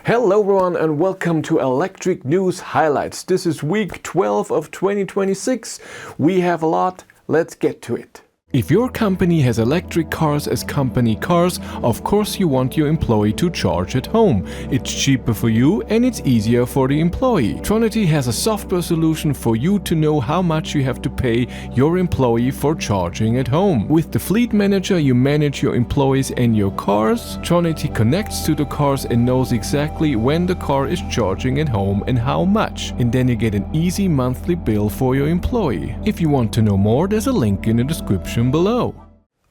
Hello everyone and welcome to Electric News Highlights. This is week 12 of 2026. We have a lot. Let's get to it. If your company has electric cars as company cars, of course you want your employee to charge at home. It's cheaper for you and it's easier for the employee. Tronity has a software solution for you to know how much you have to pay your employee for charging at home. With the Fleet Manager you manage your employees and your cars. Tronity connects to the cars and knows exactly when the car is charging at home and how much. And then you get an easy monthly bill for your employee. If you want to know more, there's a link in the description below.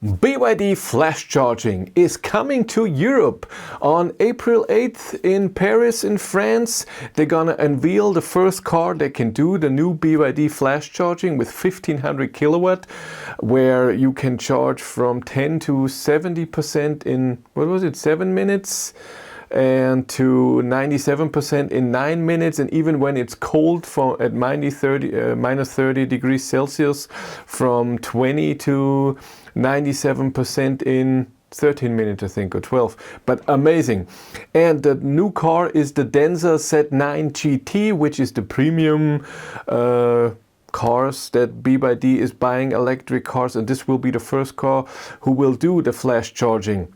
BYD Flash Charging is coming to Europe on April 8th in Paris in France. They're gonna unveil the first car that can do the new BYD Flash Charging with 1500 kilowatt, where you can charge from 10 to 70% in, 7 minutes? And to 97% in 9 minutes, and even when it's cold at minus 30 degrees Celsius, from 20 to 97% in 13 minutes, I think, or 12. But amazing. And the new car is the Denza Z9 GT, which is the premium cars that BYD is buying, electric cars, and this will be the first car who will do the flash charging.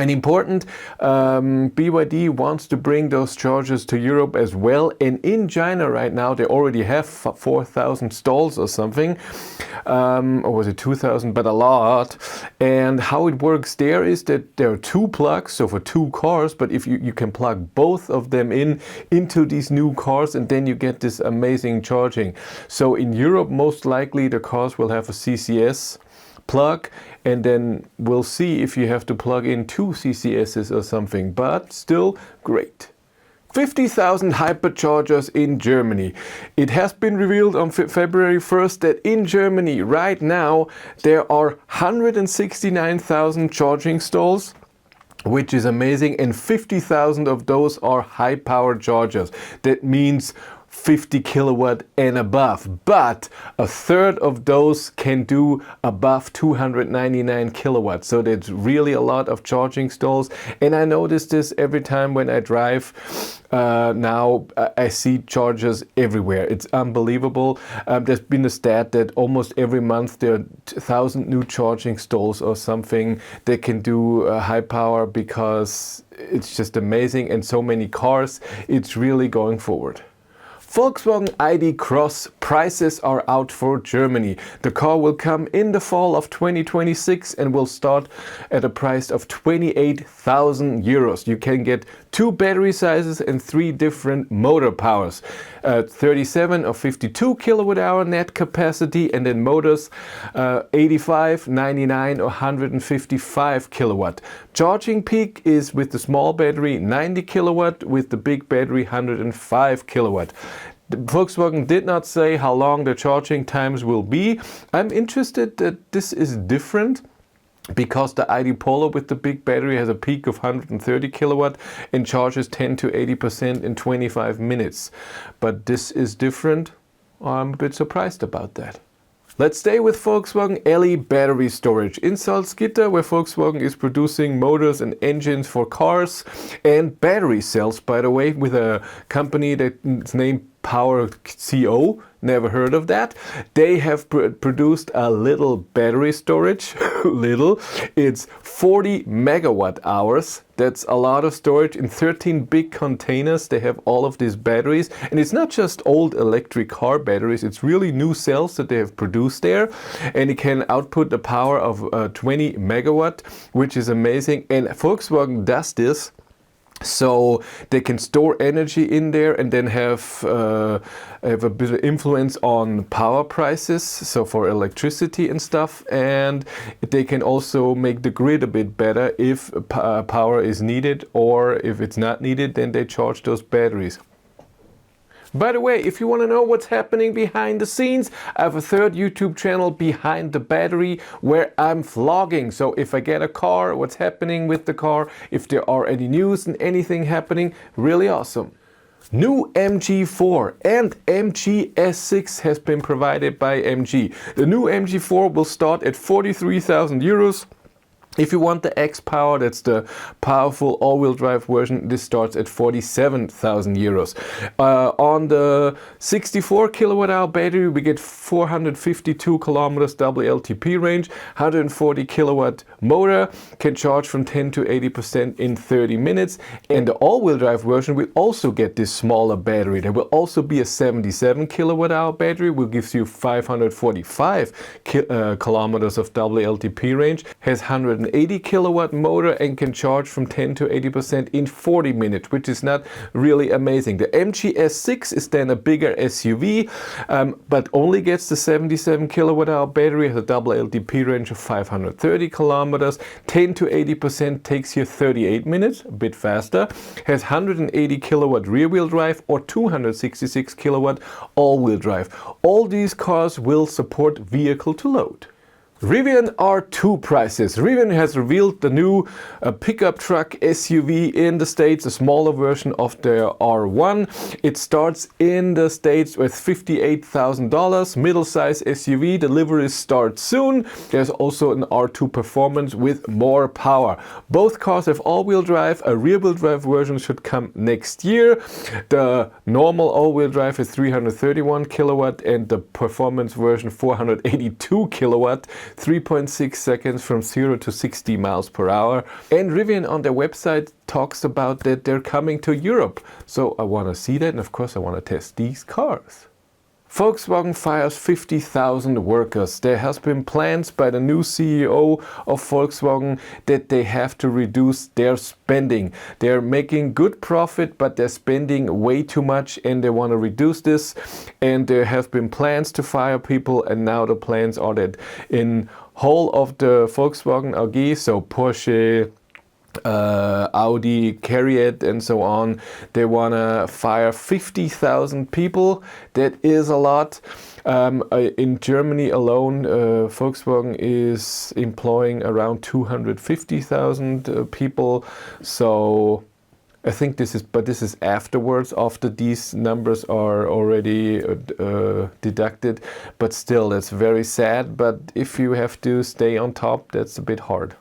And important, BYD wants to bring those chargers to Europe as well. And in China right now, they already have 4,000 stalls or something. Or was it 2,000? But a lot. And how it works there is that there are two plugs, so for two cars. But if you can plug both of them into these new cars, and then you get this amazing charging. So in Europe, most likely the cars will have a CCS plug, and then we'll see if you have to plug in two CCSs or something, but still great. 50,000 hyperchargers in Germany. It has been revealed on February 1st that in Germany right now there are 169,000 charging stalls, which is amazing, and 50,000 of those are high power chargers. That means 50 kilowatt and above, but a third of those can do above 299 kilowatts. So that's really a lot of charging stalls. And I notice this every time when I drive. Now I see chargers everywhere. It's unbelievable. There's been a stat that almost every month there are 1,000 new charging stalls or something that can do high power, because it's just amazing, and so many cars. It's really going forward. Volkswagen ID.Cross prices are out for Germany. The car will come in the fall of 2026 and will start at a price of 28,000 euros. You can get 2 battery sizes and 3 different motor powers. 37 or 52 kilowatt hour net capacity, and then motors 85, 99 or 155 kilowatt. Charging peak is with the small battery 90 kilowatt, with the big battery 105 kilowatt. Volkswagen did not say how long the charging times will be. I'm interested that this is different, because the ID Polo with the big battery has a peak of 130 kilowatt and charges 10 to 80% in 25 minutes. But this is different. I'm a bit surprised about that. Let's stay with Volkswagen Elli battery storage in Salzgitter, where Volkswagen is producing motors and engines for cars and battery cells, by the way, with a company that's named Power CO. Never heard of that. They have produced a little battery storage. Little. It's 40 megawatt hours. That's a lot of storage in 13 big containers. They have all of these batteries, and it's not just old electric car batteries. It's really new cells that they have produced there, and it can output the power of 20 megawatt, which is amazing. And Volkswagen does this so they can store energy in there and then have a bit of influence on power prices, so for electricity and stuff, and they can also make the grid a bit better if power is needed, or if it's not needed, then they charge those batteries. By the way, if you want to know what's happening behind the scenes, I have a third YouTube channel, Behind the Battery, where I'm vlogging. So if I get a car, what's happening with the car, if there are any news and anything happening, really awesome. New MG4 and MG S6 has been provided by MG. The new MG4 will start at 43,000 euros. If you want the X Power, that's the powerful all-wheel drive version, this starts at 47,000 euros. On the 64 kilowatt hour battery, we get 452 kilometers WLTP range, 140 kilowatt motor, can charge from 10 to 80% in 30 minutes. And the all-wheel drive version will also get this smaller battery. There will also be a 77 kilowatt hour battery, will give you 545 kilometers of WLTP range, has 180 kilowatt motor and can charge from 10 to 80% in 40 minutes, which is not really amazing. The MG S6 is then a bigger SUV, but only gets the 77 kilowatt hour battery, has a WLTP range of 530 kilometers, 10 to 80% takes you 38 minutes, a bit faster, has 180 kilowatt rear wheel drive or 266 kilowatt all wheel drive. All these cars will support vehicle to load. Rivian R2 prices. Rivian has revealed the new pickup truck SUV in the States, a smaller version of their R1. It starts in the States with $58,000, middle-size SUV. Deliveries start soon. There's also an R2 Performance with more power. Both cars have all-wheel drive. A rear-wheel drive version should come next year. The normal all-wheel drive is 331 kilowatt and the Performance version 482 kilowatt. 3.6 seconds from 0 to 60 miles per hour. And Rivian on their website talks about that they're coming to Europe. So I want to see that, and of course I want to test these cars. Volkswagen fires 50,000 workers. There has been plans by the new CEO of Volkswagen that they have to reduce their spending. They're making good profit, but they're spending way too much and they want to reduce this. And there have been plans to fire people, and now the plans are that in whole of the Volkswagen AG, so Porsche, Audi, Cayenne and so on, they want to fire 50,000 people. That is a lot. In Germany alone, Volkswagen is employing around 250,000 people. So I think this is afterwards, after these numbers are already deducted. But still, that's very sad. But if you have to stay on top, that's a bit hard.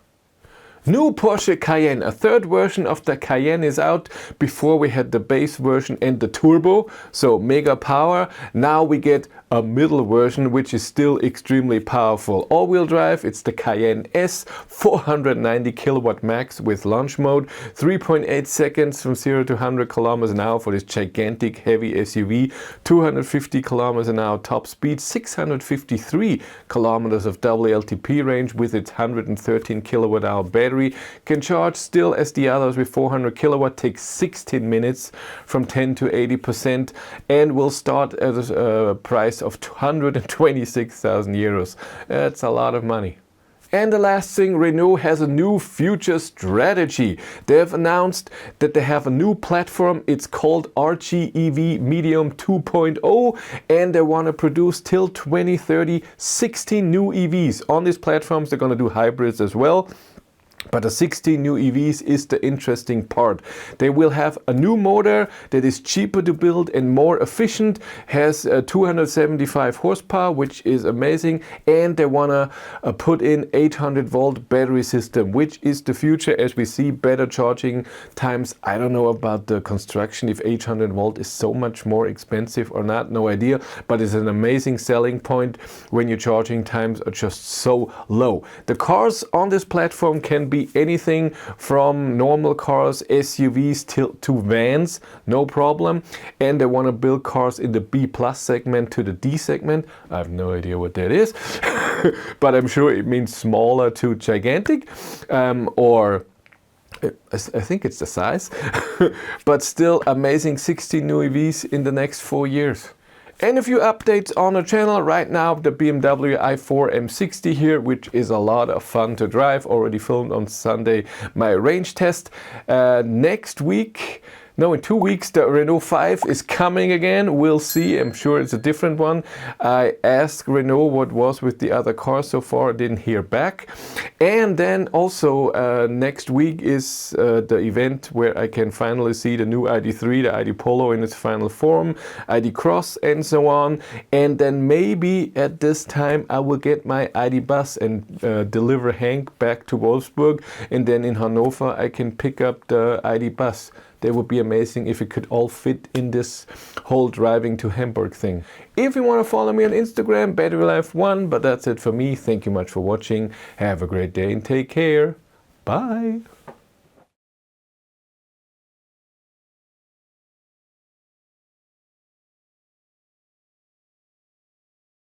New Porsche Cayenne, a third version of the Cayenne is out. Before we had the base version and the turbo, so mega power. Now we get a middle version which is still extremely powerful. All-wheel drive, it's the Cayenne S, 490 kilowatt max with launch mode, 3.8 seconds from 0 to 100 kilometers an hour for this gigantic heavy SUV, 250 kilometers an hour top speed, 653 kilometers of WLTP range with its 113 kilowatt hour battery. Can charge still as the others with 400 kilowatt, takes 16 minutes from 10 to 80% and will start at a price of 226,000 euros. That's a lot of money. And the last thing, Renault has a new future strategy. They have announced that they have a new platform. It's called RGEV Medium 2.0 and they want to produce till 2030 16 new EVs. On these platforms they're going to do hybrids as well. But the 16 new EVs is the interesting part. They will have a new motor that is cheaper to build and more efficient, has 275 horsepower, which is amazing, and they want to put in 800 volt battery system, which is the future as we see better charging times. I don't know about the construction, if 800 volt is so much more expensive or not, no idea, but it's an amazing selling point when your charging times are just so low. The cars on this platform can be anything from normal cars, SUVs to vans, no problem. And they want to build cars in the B+ segment to the D segment. I have no idea what that is, but I'm sure it means smaller to gigantic, or I think it's the size. But still amazing, 16 new EVs in the next 4 years. And a few updates on the channel. Right now the BMW i4 M60 here, which is a lot of fun to drive. Already filmed on Sunday my range test. Next week No, in 2 weeks the Renault 5 is coming again. We'll see. I'm sure it's a different one. I asked Renault what was with the other cars so far. I didn't hear back. And then also next week is the event where I can finally see the new ID.3, the ID Polo in its final form, ID.Cross and so on. And then maybe at this time I will get my ID bus and deliver Hank back to Wolfsburg. And then in Hanover I can pick up the ID bus. That would be amazing if it could all fit in this whole driving to Hamburg thing. If you want to follow me on Instagram, BatteryLife1, but that's it for me. Thank you much for watching. Have a great day and take care. Bye.